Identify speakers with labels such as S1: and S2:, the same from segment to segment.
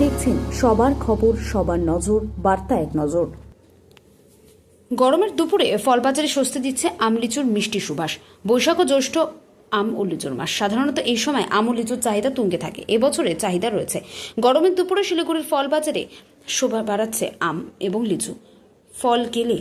S1: দেখছেন সবার খবর, সবার নজর, বার্তা এক নজর।
S2: গরমের দুপুরে ফলবাজারে স্বস্তি দিচ্ছে আম লিচুর মিষ্টি সুবাস। বৈশাখ ও জ্যৈষ্ঠ আম ও লিচুর মাস। সাধারণত এই সময় আম ও লিচুর চাহিদা তুঙ্গে থাকে। এবছরে চাহিদা রয়েছে। গরমের দুপুরে শিলিগুড়ির ফলবাজারে শোভা বাড়াচ্ছে আম এবং লিচু। ফল গেলে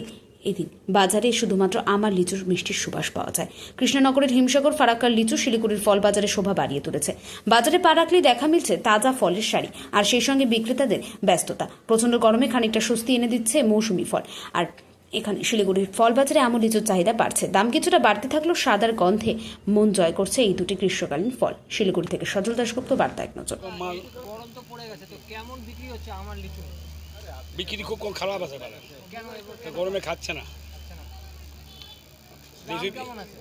S2: এদিন বাজারে শুধুমাত্র আম আর লিচুর মিষ্টির সুবাস পাওয়া যায়। কৃষ্ণনগরের হিমসাগর ফারাক্কার লিচু শিলিগুড়ির ফল বাজারে শোভা বাড়িয়ে তুলেছে। বাজারে পা রাখলেই দেখা মিলছে তাজা ফলের শাড়ি, আর সেই সঙ্গে বিক্রেতাদের ব্যস্ততা। প্রচণ্ড গরমে খানিকটা স্বস্তি এনে দিচ্ছে মৌসুমি ফল। আর এখানে শিলিগুড়ির ফল বাজারে আম ও লিচুর চাহিদা বাড়ছে। দাম কিছুটা বাড়তে থাকলেও স্বাদার গন্ধে মন জয় করছে এই দুটি গ্রীষ্মকালীন ফল। শিলিগুড়ি থেকে সজল দাশগুপ্ত, বার্তা এক নজর।
S3: গরম তো পড়ে গেছে, তো কেমন বিক্রি হচ্ছে আমার লিচু?
S4: বিক্রি খুব কম, খারাপ আছে বাজার। গরমে খাচ্ছে না।
S3: দাম কেমন আছে?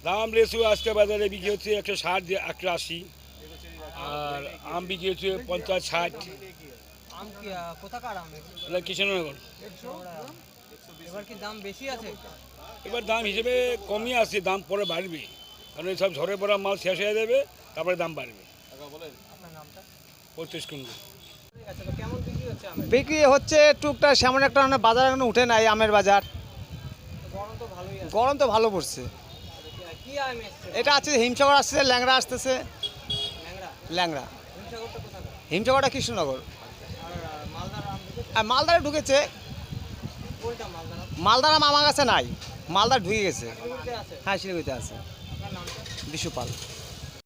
S4: দাম লেচু আজকে বাজারে বিক্রি হচ্ছে 160 180, আর আম বিক্রি হচ্ছে 50 60।
S3: আম কি কোথাকার আম?
S4: এটা কৃষ্ণনগর।
S3: এবার কি দাম বেশি আছে?
S4: এবার দাম হিসেবে কমই আছে, দাম পরে বাড়বে, কারণ এই সব ঝরে পড়া মাল শেষ হয়ে যাবে, তারপরে দাম বাড়বে।
S3: আপনার নামটা?
S4: 25 কুইন্টাল।
S3: আচ্ছা, তো কেমন বিক্রি হচ্ছে আমের?
S5: বিক্রি হচ্ছে টুকটাক, সেমন একটা বাজার এখনো উঠে নাই আমের বাজার।
S3: গরম তো ভালোই আছে।
S5: গরম তো ভালো পড়ছে।
S3: কি আম এসছে?
S5: এটা আছে হিমসাগর আসছে, ল্যাংড়া আসতেছে।
S3: ল্যাংড়া?
S5: ল্যাংড়া
S3: হিমসাগরটা কোথাকার?
S5: হিমসাগরটা কৃষ্ণনগর।
S3: আর মালদার আম ঢুকেছে?
S5: আর মালদারে ঢুকেছে।
S3: কোনটা মালদার আম?
S5: মালদার আম আমার কাছে নাই, মালদার ঢুকে গেছে।
S3: শিলিগুড়িতে আছে?
S5: হ্যাঁ, শিলিগুড়িতে আছে।
S3: আপনার নামটা?
S5: বিশুপাল।